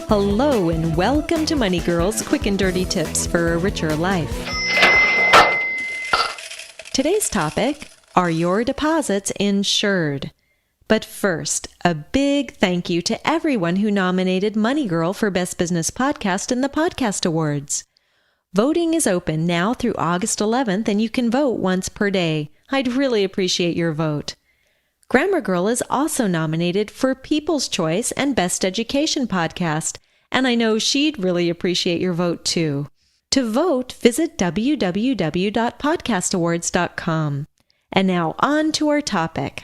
Hello and welcome to Money Girl's Quick and Dirty Tips for a Richer Life. Today's topic, are your deposits insured? But first, a big thank you to everyone who nominated Money Girl for Best Business Podcast in the Podcast Awards. Voting is open now through August 11th, and you can vote once per day. I'd really appreciate your vote. Grammar Girl is also nominated for People's Choice and Best Education Podcast, and I know she'd really appreciate your vote too. To vote, visit www.podcastawards.com. And now on to our topic.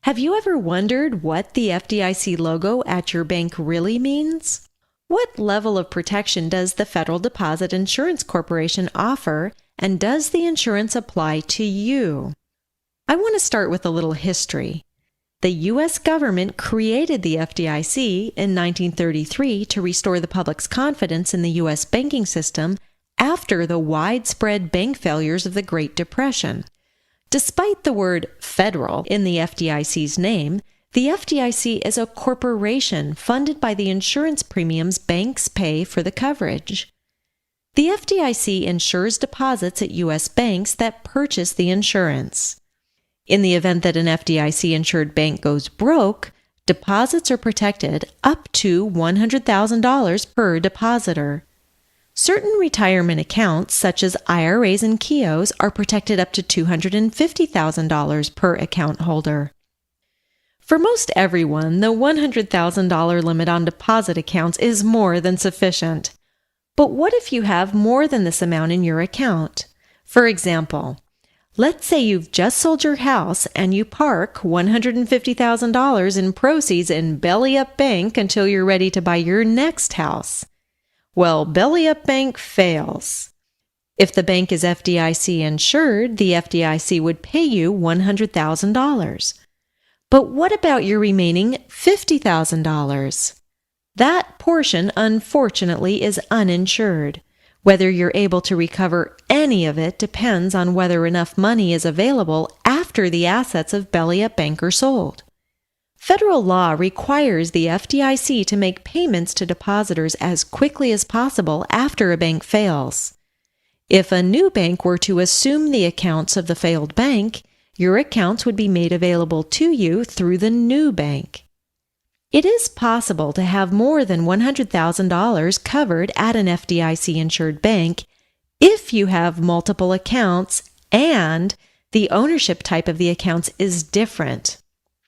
Have you ever wondered what the FDIC logo at your bank really means? What level of protection does the Federal Deposit Insurance Corporation offer, and does the insurance apply to you? I want to start with a little history. The U.S. government created the FDIC in 1933 to restore the public's confidence in the U.S. banking system after the widespread bank failures of the Great Depression. Despite the word federal in the FDIC's name, the FDIC is a corporation funded by the insurance premiums banks pay for the coverage. The FDIC insures deposits at U.S. banks that purchase the insurance. In the event that an FDIC-insured bank goes broke, deposits are protected up to $100,000 per depositor. Certain retirement accounts, such as IRAs and KEOs, are protected up to $250,000 per account holder. For most everyone, the $100,000 limit on deposit accounts is more than sufficient. But what if you have more than this amount in your account? For example, let's say you've just sold your house and you park $150,000 in proceeds in Belly Up Bank until you're ready to buy your next house. Well, Belly Up Bank fails. If the bank is FDIC insured, the FDIC would pay you $100,000. But what about your remaining $50,000? That portion, unfortunately, is uninsured. Whether you're able to recover any of it depends on whether enough money is available after the assets of Belly Up Bank are sold. Federal law requires the FDIC to make payments to depositors as quickly as possible after a bank fails. If a new bank were to assume the accounts of the failed bank, your accounts would be made available to you through the new bank. It is possible to have more than $100,000 covered at an FDIC-insured bank if you have multiple accounts and the ownership type of the accounts is different.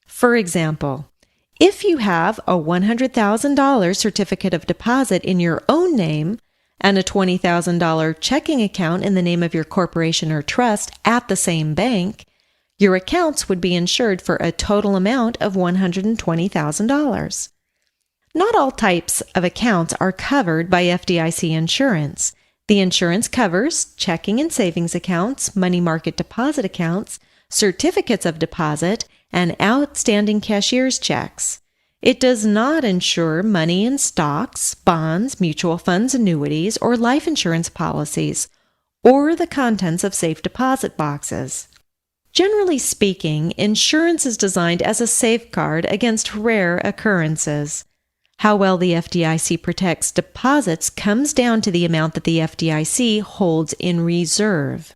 For example, if you have a $100,000 certificate of deposit in your own name and a $20,000 checking account in the name of your corporation or trust at the same bank, your accounts would be insured for a total amount of $120,000. Not all types of accounts are covered by FDIC insurance. The insurance covers checking and savings accounts, money market deposit accounts, certificates of deposit, and outstanding cashier's checks. It does not insure money in stocks, bonds, mutual funds, annuities, or life insurance policies, or the contents of safe deposit boxes. Generally speaking, insurance is designed as a safeguard against rare occurrences. How well the FDIC protects deposits comes down to the amount that the FDIC holds in reserve.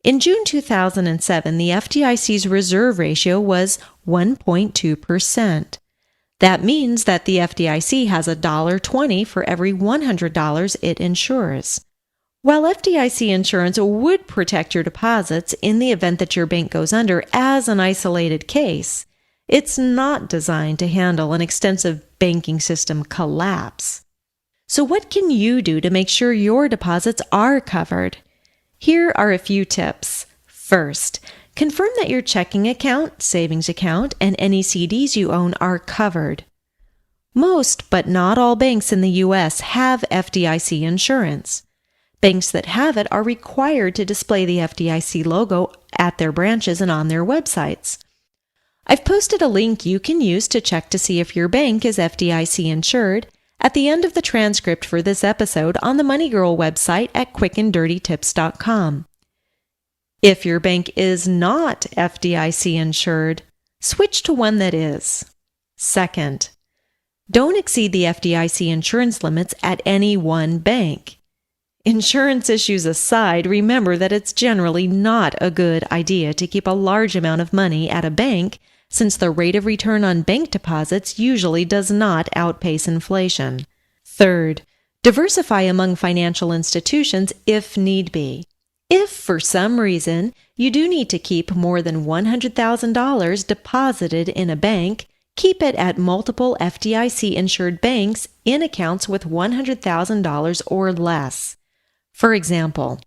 In June 2007, the FDIC's reserve ratio was 1.2%. That means that the FDIC has $1.20 for every $100 it insures. While FDIC insurance would protect your deposits in the event that your bank goes under as an isolated case, it's not designed to handle an extensive banking system collapse. So what can you do to make sure your deposits are covered? Here are a few tips. First, confirm that your checking account, savings account, and any CDs you own are covered. Most, but not all banks in the U.S. have FDIC insurance. Banks that have it are required to display the FDIC logo at their branches and on their websites. I've posted a link you can use to check to see if your bank is FDIC insured at the end of the transcript for this episode on the Money Girl website at quickanddirtytips.com. If your bank is not FDIC insured, switch to one that is. Second, Don't exceed the FDIC insurance limits at any one bank. Insurance issues aside, remember that it's generally not a good idea to keep a large amount of money at a bank, since the rate of return on bank deposits usually does not outpace inflation. Third, diversify among financial institutions if need be. If, for some reason, you do need to keep more than $100,000 deposited in a bank, keep it at multiple FDIC-insured banks in accounts with $100,000 or less. For example,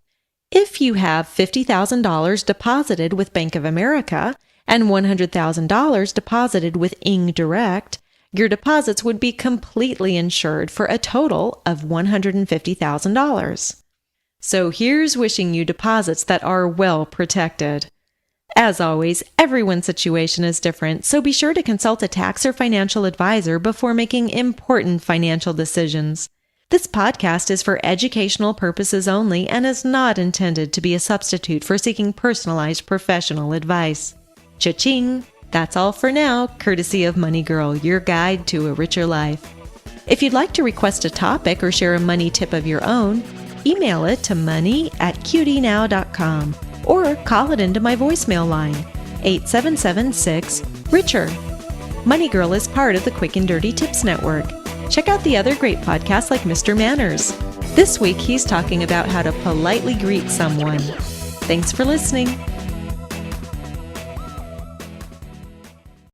if you have $50,000 deposited with Bank of America and $100,000 deposited with Indirect, your deposits would be completely insured for a total of $150,000. So here's wishing you deposits that are well protected. As always, everyone's situation is different, so be sure to consult a tax or financial advisor before making important financial decisions. This podcast is for educational purposes only and is not intended to be a substitute for seeking personalized professional advice. Cha-ching! That's all for now, courtesy of Money Girl, your guide to a richer life. If you'd like to request a topic or share a money tip of your own, email it to money@qdnow.com or call it into my voicemail line, 8776-RICHER. Money Girl is part of the Quick and Dirty Tips Network. Check out the other great podcasts like Mr. Manners. This week he's talking about how to politely greet someone. Thanks for listening.